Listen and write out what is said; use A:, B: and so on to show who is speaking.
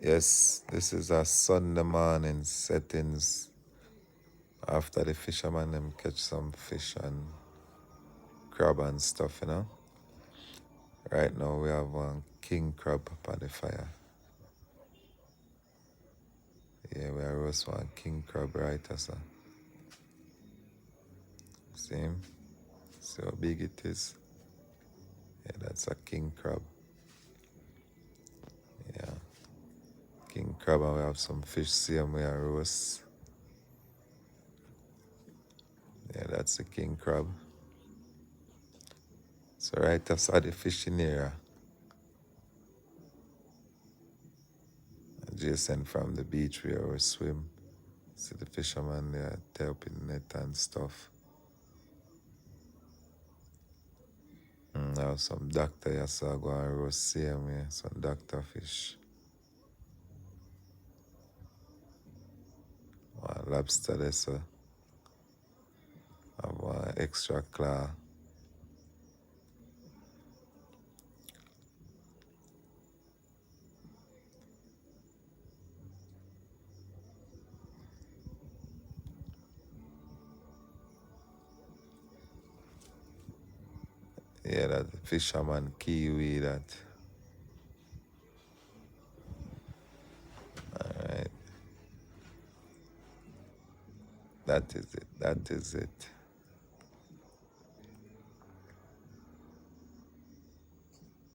A: Yes, this is a Sunday morning settings after the fisherman them catch some fish and crab and stuff, you know. Right now we have one king crab upon the fire. Yeah, we are roast one king crab right as see him? See how big it is? Yeah, that's a king crab. Yeah. King crab and we have some fish same we are roast. Yeah, that's the king crab. So right outside the fishing area. Adjacent from the beach where we swim. See the fisherman there tie up in the net and stuff. Now some doctor here so I go and roast same way, some doctor fish. One lobster there so have one extra claw. Yeah, that fisherman kiwi that. Alright. That is it. That is it.